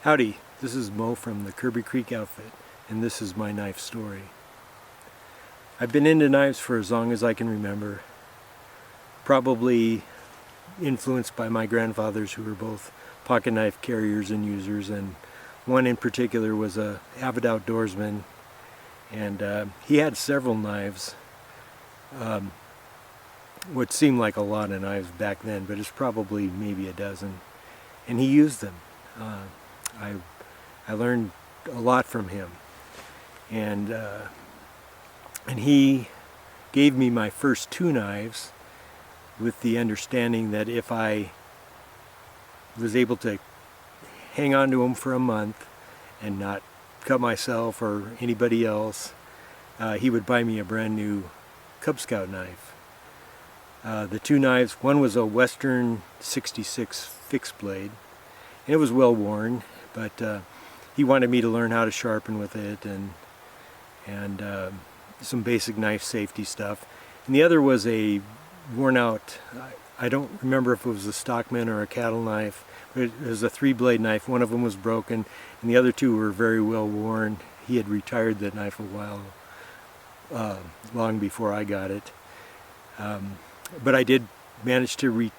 Howdy, this is Mo from the Kirby Creek Outfit, and this is my knife story. I've been into knives for as long as I can remember, probably influenced by my grandfathers who were both pocket knife carriers and users, and one in particular was an avid outdoorsman, and he had several knives. What seemed like a lot of knives back then, but it's probably maybe a dozen, and he used them. I learned a lot from him, and he gave me my first two knives with the understanding that if I was able to hang on to them for a month and not cut myself or anybody else, he would buy me a brand new Cub Scout knife. The two knives, one was a Western 66 fixed blade, and it was well worn, but he wanted me to learn how to sharpen with it and some basic knife safety stuff. And the other was a worn out, I don't remember if it was a Stockman or a cattle knife, but it was a 3-blade knife. One of them was broken and the other two were very well worn. He had retired that knife a while, long before I got it. But I did manage to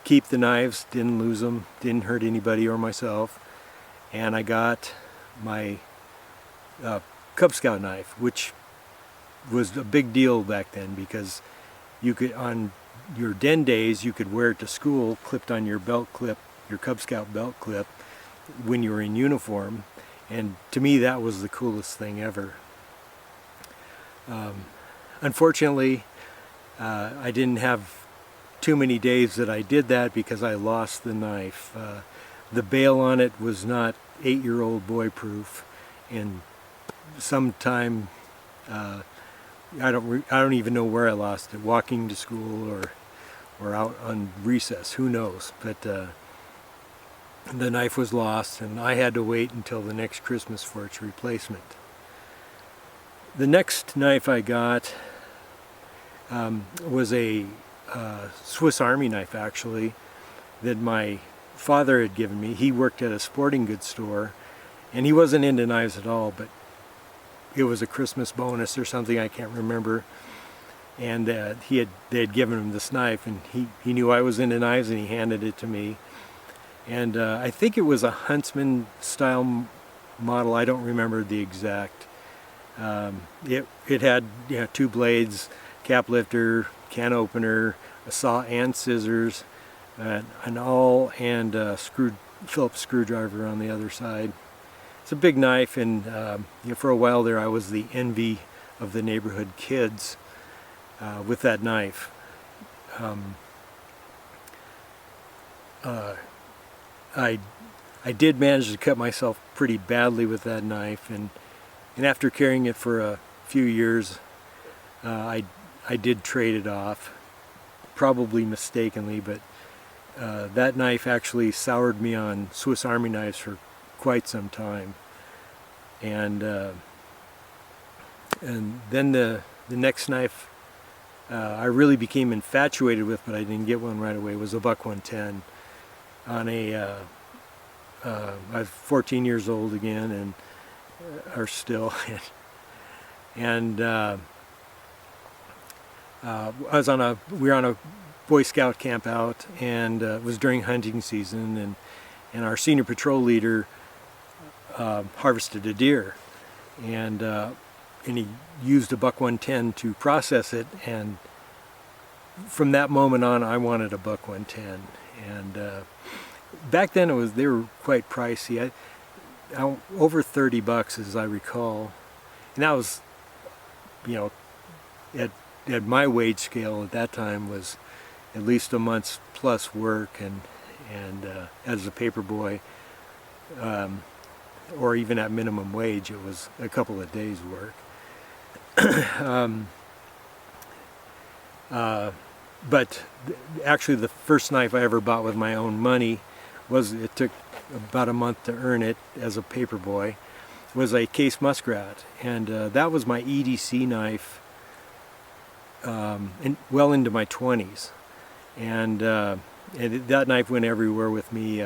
keep the knives, didn't lose them, didn't hurt anybody or myself, and I got my Cub Scout knife, which was a big deal back then because you could, on your den days, you could wear it to school clipped on your belt clip, your Cub Scout belt clip, when you were in uniform, and to me that was the coolest thing ever. Unfortunately, I didn't have too many days that I did that because I lost the knife. The bail on it was not 8-year-old boy proof, and sometime I don't even know where I lost it, walking to school or out on recess, who knows, but the knife was lost and I had to wait until the next Christmas for its replacement. The next knife I got was a Swiss Army knife, actually, that my father had given me. He worked at a sporting goods store and he wasn't into knives at all, but it was a Christmas bonus or something, I can't remember, and they had given him this knife, and he knew I was into knives and he handed it to me. And I think it was a Huntsman style model, I don't remember the exact. It had, you know, 2 blades, cap lifter, can opener, a saw and scissors, an awl, and a Phillips screwdriver on the other side. It's a big knife, and you know, for a while there I was the envy of the neighborhood kids with that knife. I did manage to cut myself pretty badly with that knife, and after carrying it for a few years, I did trade it off, probably mistakenly, but that knife actually soured me on Swiss Army knives for quite some time. And then the next knife I really became infatuated with, but I didn't get one right away, was a Buck 110 on a I was 14 years old again, and or still, and we were on a Boy Scout camp out, and it was during hunting season, and our senior patrol leader harvested a deer, and he used a Buck 110 to process it, and from that moment on I wanted a Buck 110. And back then they were quite pricey, over $30 as I recall, and that was, you know, at my wage scale at that time was at least a month's plus work, and as a paper boy, or even at minimum wage, it was a couple of days' work. But actually the first knife I ever bought with my own money it took about a month to earn it as a paper boy, was a Case Muskrat, and that was my EDC knife well into my 20s, and that knife went everywhere with me.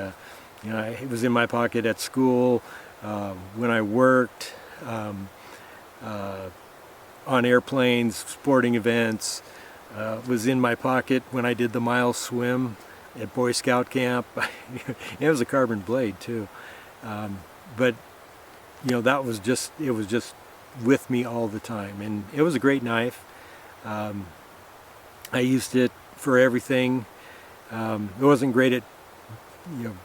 You know, it was in my pocket at school, when I worked, on airplanes, sporting events. Was in my pocket when I did the mile swim at Boy Scout camp. It was a carbon blade too, but you know, that was just, it was just with me all the time, and it was a great knife. I used it for everything. It wasn't great at, you know,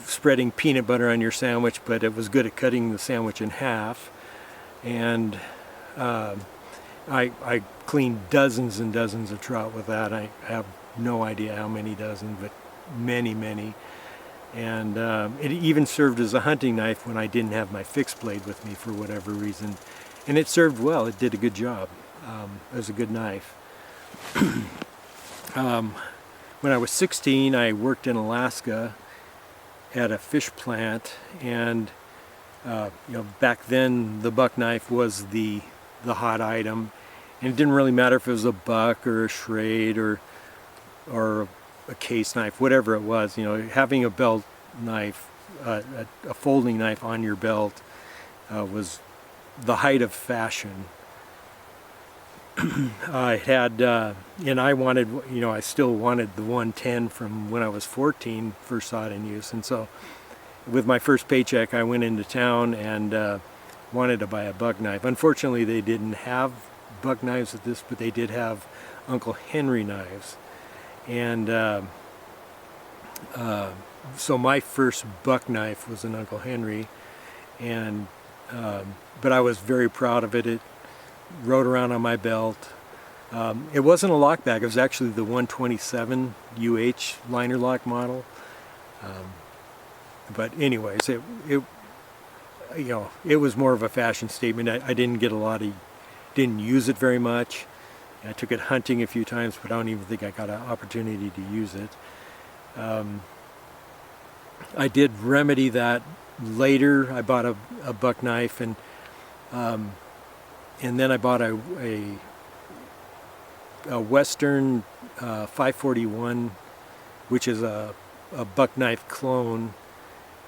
spreading peanut butter on your sandwich, but it was good at cutting the sandwich in half. And I cleaned dozens and dozens of trout with that. I have no idea how many dozen, but many, many. And it even served as a hunting knife when I didn't have my fixed blade with me for whatever reason. And it served well. It did a good job. It was a good knife. When I was 16, I worked in Alaska at a fish plant, and you know, back then the buck knife was the hot item, and it didn't really matter if it was a buck or a Schrade or a case knife, whatever it was. You know, having a belt knife, a folding knife on your belt, was the height of fashion. I had, and I wanted, you know, I still wanted the 110 from when I was 14, first saw it in use. And so with my first paycheck, I went into town and wanted to buy a buck knife. Unfortunately, they didn't have buck knives at this, but they did have Uncle Henry knives. And so my first buck knife was an Uncle Henry, and but I was very proud of it. It rode around on my belt. It wasn't a lock bag. It was actually the 127 UH liner lock model. But anyways, it you know, it was more of a fashion statement. I didn't get didn't use it very much. I took it hunting a few times, but I don't even think I got an opportunity to use it. I did remedy that later. I bought a buck knife, and then I bought a Western 541, which is a buck knife clone,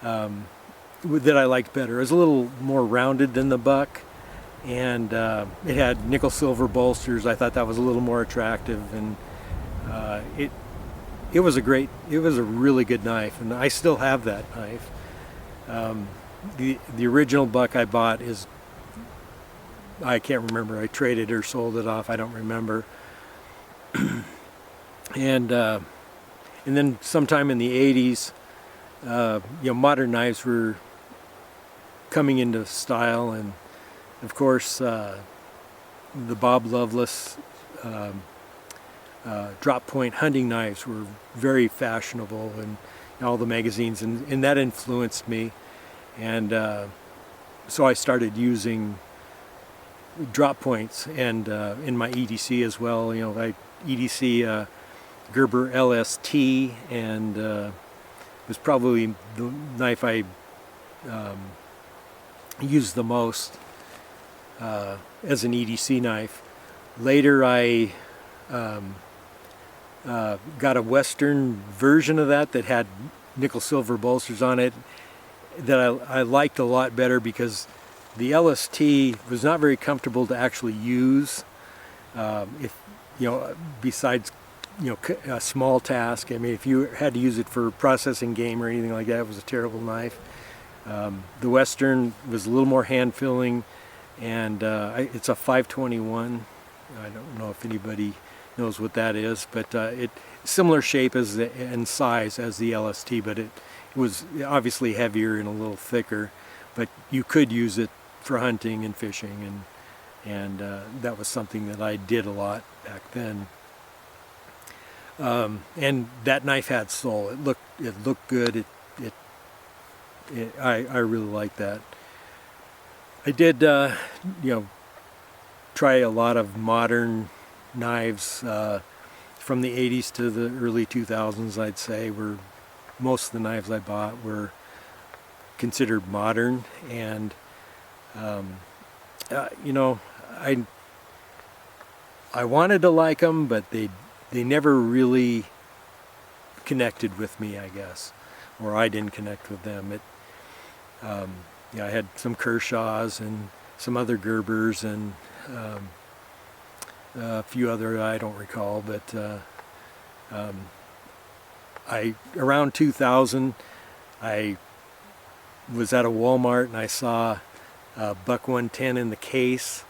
that I liked better. It was a little more rounded than the buck, and it had nickel silver bolsters. I thought that was a little more attractive, and it was a really good knife, and I still have that knife. The original buck I bought is, I can't remember. I traded or sold it off. I don't remember. And then sometime in the 80s, you know, modern knives were coming into style, and of course the Bob Loveless drop point hunting knives were very fashionable in all the magazines, and that influenced me. And so I started using drop points, and in my EDC as well. You know, I EDC Gerber LST, and it was probably the knife I used the most as an EDC knife. Later I got a Western version of that had nickel silver bolsters on it that I liked a lot better, because the LST was not very comfortable to actually use. If you know, besides, you know, a small task. I mean, if you had to use it for processing game or anything like that, it was a terrible knife. The Western was a little more hand filling, and it's a 521. I don't know if anybody knows what that is, but it similar shape as and size as the LST, but it was obviously heavier and a little thicker. But you could use it for hunting and fishing, and that was something that I did a lot back then. And that knife had soul. It looked good. I really liked that. I did you know, try a lot of modern knives from the 80s to the early 2000s. I'd say were most of the knives I bought were considered modern, and you know, I wanted to like them, but they never really connected with me, I guess. or I didn't connect with them. Yeah, I had some Kershaws and some other Gerbers and a few other I don't recall, but around 2000 I was at a Walmart and I saw a buck 110 in the case,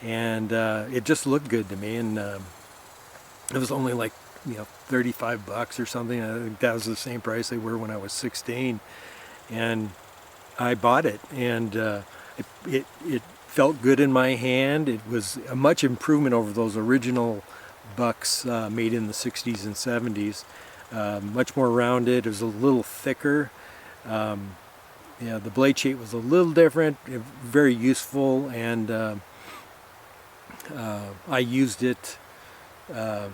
and it just looked good to me, and it was only like, you know, 35 bucks or something. I think that was the same price they were when I was 16, and I bought it, and it felt good in my hand. It was a much improvement over those original bucks made in the 60s and 70s. Much more rounded. It was a little thicker. Yeah, the blade shape was a little different. Very useful, and I used it. I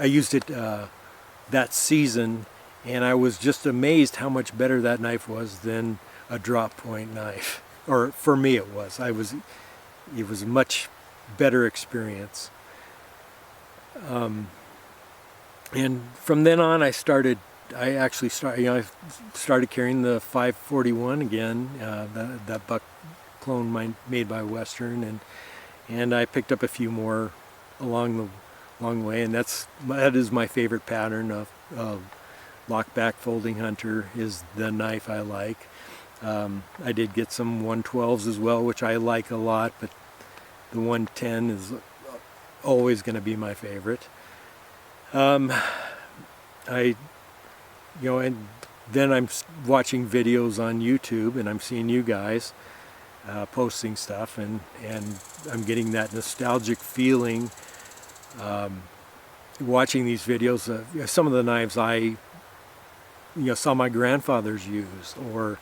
used it that season, and I was just amazed how much better that knife was than a drop point knife. Or for me, it was. It was a much better experience. And from then on, I started carrying the 541 again, that buck clone made by Western, and I picked up a few more along the way, and that is my favorite pattern of lockback folding hunter, is the knife I like. I did get some 112s as well, which I like a lot, but the 110 is always going to be my favorite. And then I'm watching videos on YouTube, and I'm seeing you guys posting stuff, and I'm getting that nostalgic feeling watching these videos. Some of the knives I saw my grandfathers use, or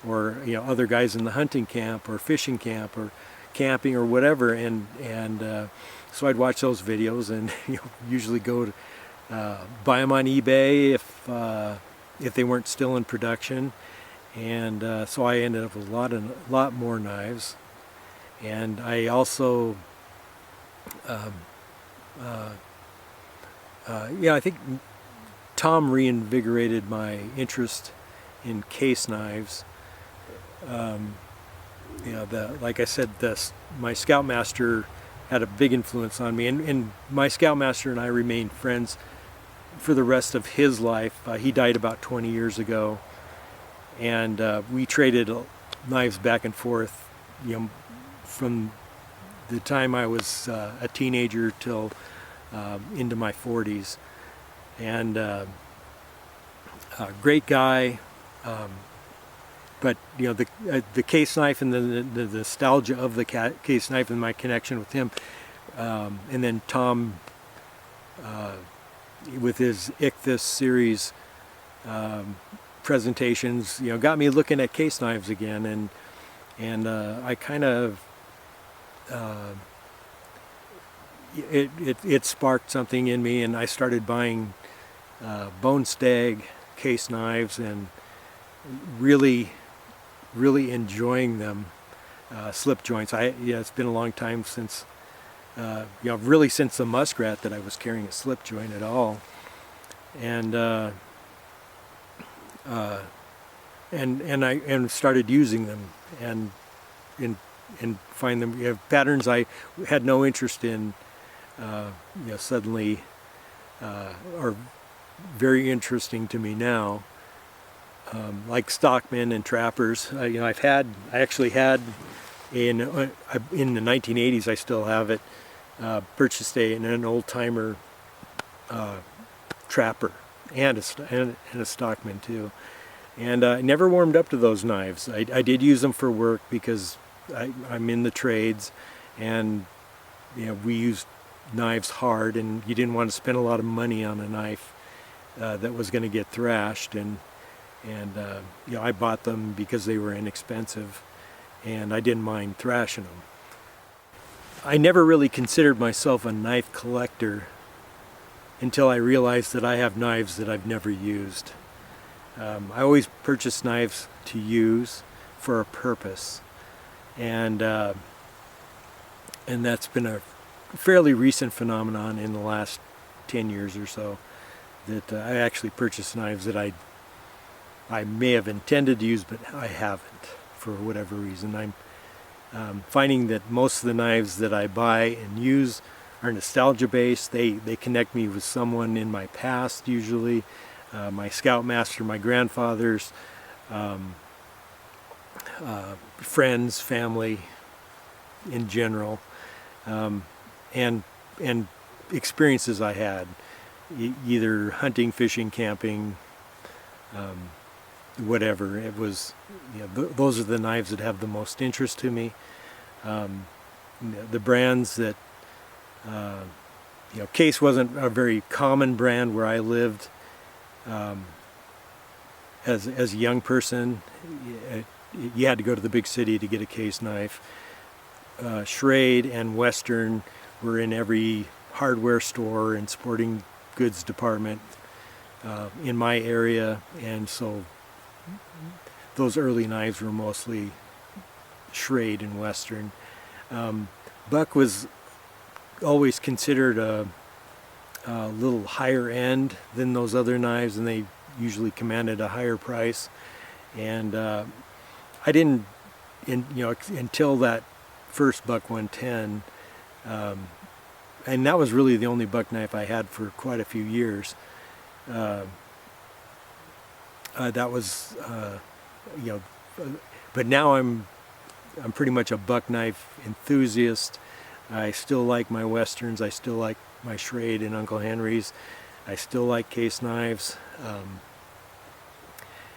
other guys in the hunting camp or fishing camp or camping or whatever, and so I'd watch those videos and usually go to buy them on eBay if they weren't still in production, and so I ended up with a lot more knives. And I also I think Tom reinvigorated my interest in case knives. Like I said, my Scoutmaster had a big influence on me, and my Scoutmaster and I remained friends for the rest of his life. He died about 20 years ago, and we traded knives back and forth, from the time I was a teenager till into my 40s. And great guy, but the case knife and the nostalgia of the case knife and my connection with him, and then Tom with his Ichthus series presentations, got me looking at case knives again, and I kind of it sparked something in me, and I started buying bone stag case knives and really enjoying them. Slip joints. It's been a long time since really since the muskrat that I was carrying a slip joint at all, and I started using them and find them patterns I had no interest in. Suddenly are very interesting to me now, like stockmen and trappers. I actually had in the 1980s. I still have it. Purchased an old timer trapper and a stockman too, and I never warmed up to those knives. I did use them for work because I'm in the trades, and we used knives hard, and you didn't want to spend a lot of money on a knife that was going to get thrashed, and I bought them because they were inexpensive, and I didn't mind thrashing them. I never really considered myself a knife collector until I realized that I have knives that I've never used. I always purchase knives to use for a purpose, and that's been a fairly recent phenomenon in the last 10 years or so. that I actually purchased knives that I may have intended to use, but I haven't for whatever reason. I'm finding that most of the knives that I buy and use are nostalgia based. They connect me with someone in my past, usually my scoutmaster, my grandfathers, friends, family in general, and experiences I had, either hunting, fishing, camping, whatever. It was, those are the knives that have the most interest to me. The brands that, Case wasn't a very common brand where I lived. As a young person, you had to go to the big city to get a Case knife. Schrade and Western were in every hardware store and sporting goods department in my area, and so those early knives were mostly Schrade and Western. Buck was always considered a little higher end than those other knives, and they usually commanded a higher price. And I didn't, until that first Buck 110, and that was really the only buck knife I had for quite a few years. That was, but now I'm pretty much a buck knife enthusiast. I still like my Westerns. I still like my Schrade and Uncle Henry's. I still like Case knives,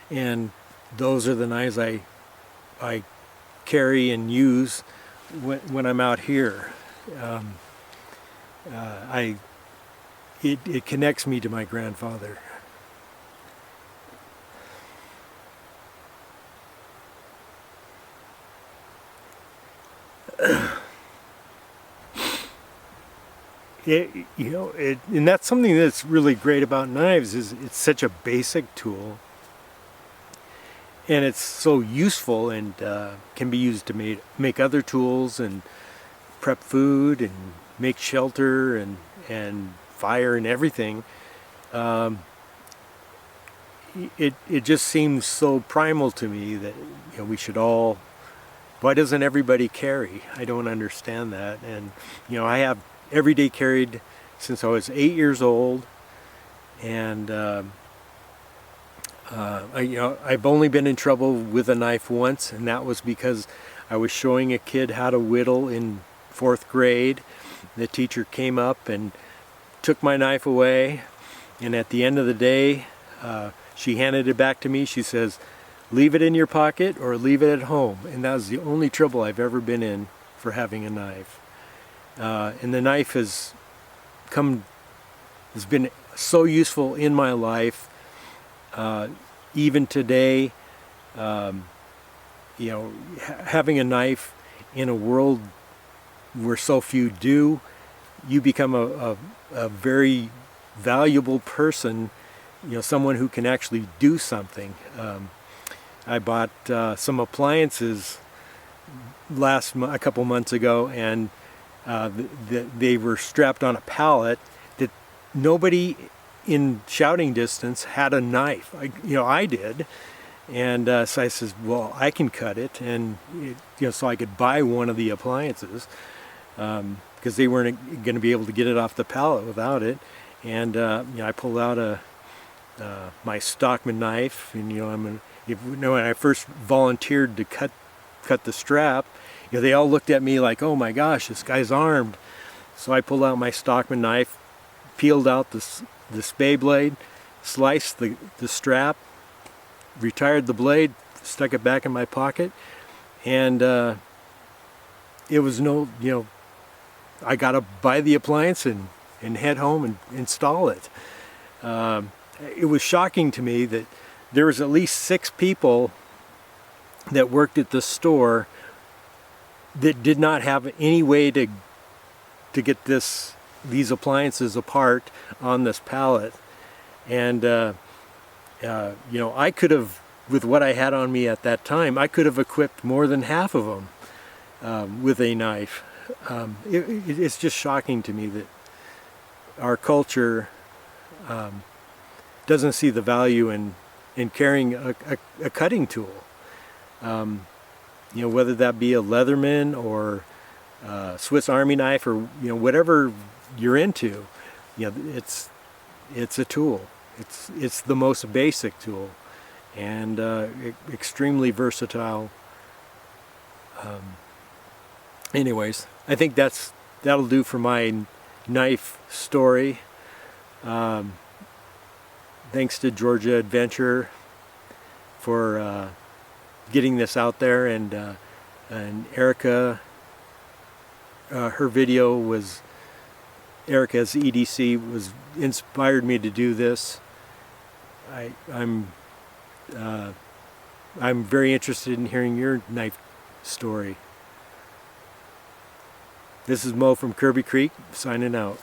and those are the knives I carry and use when I'm out here. It connects me to my grandfather. And that's something that's really great about knives, is it's such a basic tool, and it's so useful, and can be used to make other tools and prep food and make shelter and fire and everything. It just seems so primal to me that we should all. Why doesn't everybody carry? I don't understand that. And I have every day carried since I was 8 years old, and I've only been in trouble with a knife once, and that was because I was showing a kid how to whittle in 4th grade. The teacher came up and took my knife away, and at the end of the day, she handed it back to me. She says, "Leave it in your pocket or leave it at home." And that was the only trouble I've ever been in for having a knife. And the knife has been so useful in my life. Even today, having a knife in a world where so few do, you become a very valuable person, someone who can actually do something. I bought some appliances a couple months ago, and they were strapped on a pallet that nobody in shouting distance had a knife. I did, and so I says, well, I can cut it, and so I could buy one of the appliances, because they weren't going to be able to get it off the pallet without it. And I pulled out my Stockman knife, and when I first volunteered to cut the strap, they all looked at me like, oh my gosh, this guy's armed. So I pulled out my Stockman knife, peeled out the spay blade, sliced the strap, retired the blade, stuck it back in my pocket, and it was I got to buy the appliance and head home and install it. It was shocking to me that there was at least 6 people that worked at the store that did not have any way to get these appliances apart on this pallet. And I could have, with what I had on me at that time, I could have equipped more than half of them with a knife. It's just shocking to me that our culture doesn't see the value in carrying a cutting tool. You know, whether that be a Leatherman or a Swiss Army knife, or whatever you're into, it's a tool. It's the most basic tool, and extremely versatile. Anyways, I think that'll do for my knife story. Thanks to Georgia Adventure for getting this out there, and Erica, her video was, Erica's EDC was inspired me to do this. I'm very interested in hearing your knife story. This is Mo from Kirby Creek, signing out.